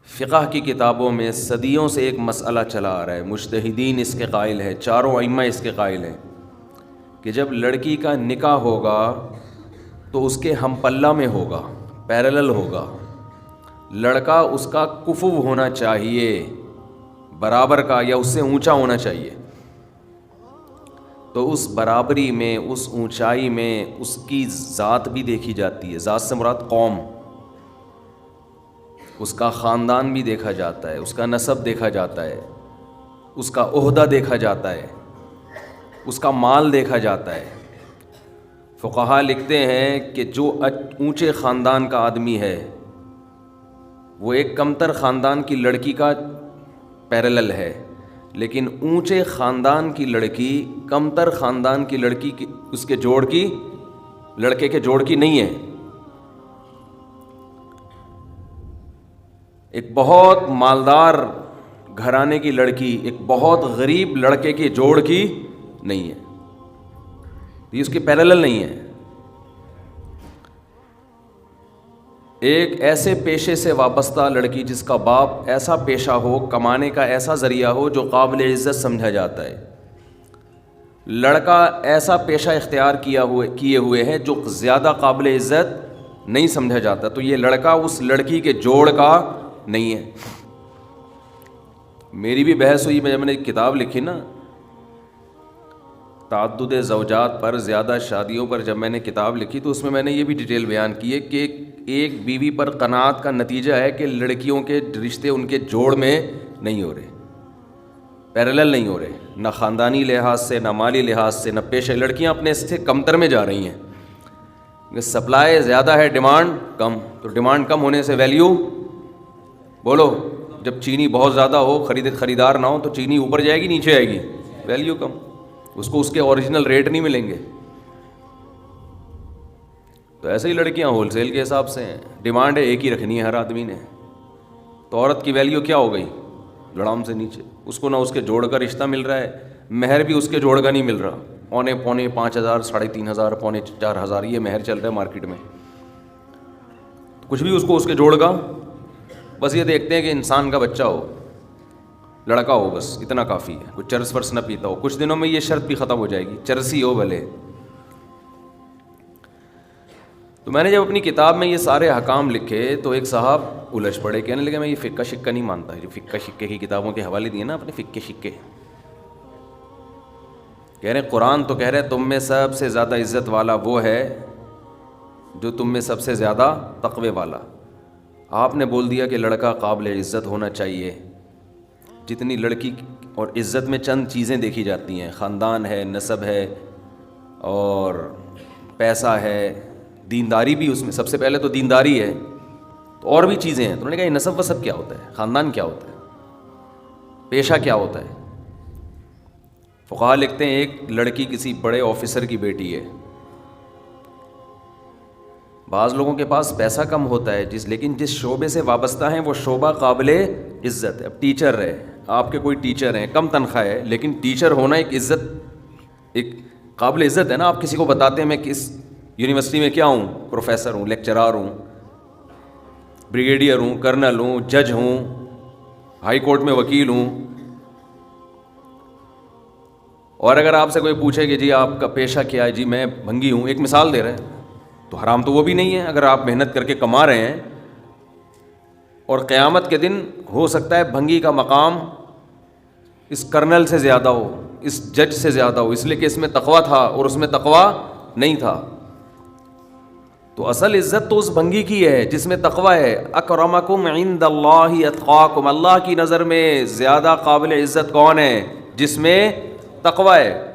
فقہ کی کتابوں میں صدیوں سے ایک مسئلہ چلا آ رہا ہے، مجتہدین اس کے قائل ہیں، چاروں ائمہ اس کے قائل ہیں کہ جب لڑکی کا نکاح ہوگا تو اس کے ہم پلہ میں ہوگا، پیرلل ہوگا، لڑکا اس کا کفو ہونا چاہیے، برابر کا یا اس سے اونچا ہونا چاہیے۔ تو اس برابری میں، اس اونچائی میں اس کی ذات بھی دیکھی جاتی ہے، ذات سے مراد قوم، اس کا خاندان بھی دیکھا جاتا ہے، اس کا نسب دیکھا جاتا ہے، اس کا عہدہ دیکھا جاتا ہے، اس کا مال دیکھا جاتا ہے۔ فقہا لکھتے ہیں کہ جو اونچے خاندان کا آدمی ہے وہ ایک کمتر خاندان کی لڑکی کا پیرلل ہے، لیکن اونچے خاندان کی لڑکی کمتر خاندان کی لڑکی کی، اس کے جوڑ کی، لڑکے کے جوڑ کی نہیں ہے۔ ایک بہت مالدار گھرانے کی لڑکی ایک بہت غریب لڑکے کے جوڑ کی نہیں ہے، یہ اس کی پیرلل نہیں ہے۔ ایک ایسے پیشے سے وابستہ لڑکی جس کا باپ ایسا پیشہ ہو، کمانے کا ایسا ذریعہ ہو جو قابل عزت سمجھا جاتا ہے، لڑکا ایسا پیشہ اختیار کیے ہوئے ہے جو زیادہ قابل عزت نہیں سمجھا جاتا، تو یہ لڑکا اس لڑکی کے جوڑ کا نہیں ہے۔ میری بھی بحث ہوئی، جب میں نے کتاب لکھی نا تعدد زوجات پر، زیادہ شادیوں پر، جب میں نے کتاب لکھی تو اس میں نے یہ بھی ڈیٹیل بیان کی ہے کہ ایک بیوی پر قناعت کا نتیجہ ہے کہ لڑکیوں کے رشتے ان کے جوڑ میں نہیں ہو رہے، پیرلل نہیں ہو رہے، نہ خاندانی لحاظ سے، نہ مالی لحاظ سے، نہ پیشے۔ لڑکیاں اپنے سے کمتر میں جا رہی ہیں، سپلائی زیادہ ہے، ڈیمانڈ کم، تو ڈیمانڈ کم ہونے سے ویلیو، بولو، جب چینی بہت زیادہ ہو، خریدار نہ ہو تو چینی اوپر جائے گی نیچے آئے گی، ویلیو کم، اس کو اس کے اوریجنل ریٹ نہیں ملیں گے۔ تو ایسے ہی لڑکیاں ہول سیل کے حساب سے ہیں، ڈیمانڈ ہے ایک ہی رکھنی ہے ہر آدمی نے، تو عورت کی ویلیو کیا ہو گئی؟ لڑام سے نیچے، اس کو نہ اس کے جوڑ کا رشتہ مل رہا ہے، مہر بھی اس کے جوڑ کا نہیں مل رہا، پونے 5,000، 3,500، پونے 4,000 یہ مہر چل رہا ہے مارکیٹ میں، کچھ بھی اس کو اس کے جوڑ کا، بس یہ دیکھتے ہیں کہ انسان کا بچہ ہو، لڑکا ہو، بس اتنا کافی ہے، کچھ چرس ورس نہ پیتا ہو۔ کچھ دنوں میں یہ شرط بھی ختم ہو جائے گی، چرسی ہو بھلے۔ تو میں نے جب اپنی کتاب میں یہ سارے احکام لکھے تو ایک صاحب الجھ پڑے، کہنے لگے میں یہ فقہ شکہ نہیں مانتا، جو فقہ شکے کی کتابوں کے حوالے دیے نا اپنے فقہ شکے، کہہ رہے قرآن تو کہہ رہے تم میں سب سے زیادہ عزت والا وہ ہے جو تم میں سب سے زیادہ تقوی والا، آپ نے بول دیا کہ لڑکا قابل عزت ہونا چاہیے۔ جتنی لڑکی اور عزت میں چند چیزیں دیکھی جاتی ہیں، خاندان ہے، نسب ہے، اور پیسہ ہے، دینداری بھی اس میں، سب سے پہلے تو دینداری ہے، تو اور بھی چیزیں ہیں۔ تو انہوں نے کہا یہ نسب وسب کیا ہوتا ہے، خاندان کیا ہوتا ہے، پیشہ کیا ہوتا ہے؟ فقہا لکھتے ہیں ایک لڑکی کسی بڑے آفیسر کی بیٹی ہے، بعض لوگوں کے پاس پیسہ کم ہوتا ہے لیکن جس شعبے سے وابستہ ہیں وہ شعبہ قابل عزت ہے۔ اب ٹیچر ہے، آپ کے کوئی ٹیچر ہیں، کم تنخواہ ہے، لیکن ٹیچر ہونا ایک عزت، ایک قابل عزت ہے نا۔ آپ کسی کو بتاتے ہیں میں کس یونیورسٹی میں کیا ہوں، پروفیسر ہوں، لیکچرار ہوں، بریگیڈیئر ہوں، کرنل ہوں، جج ہوں، ہائی کورٹ میں وکیل ہوں، اور اگر آپ سے کوئی پوچھے کہ جی آپ کا پیشہ کیا ہے، جی میں بھنگی ہوں، ایک مثال دے رہے ہیں، تو حرام تو وہ بھی نہیں ہے اگر آپ محنت کر کے کما رہے ہیں، اور قیامت کے دن ہو سکتا ہے بھنگی کا مقام اس کرنل سے زیادہ ہو، اس جج سے زیادہ ہو، اس لیے کہ اس میں تقویٰ تھا اور اس میں تقویٰ نہیں تھا۔ تو اصل عزت تو اس بھنگی کی ہے جس میں تقویٰ ہے۔ اکرمکم عند اللہ اتقاکم، اللہ کی نظر میں زیادہ قابل عزت کون ہے؟ جس میں تقویٰ ہے۔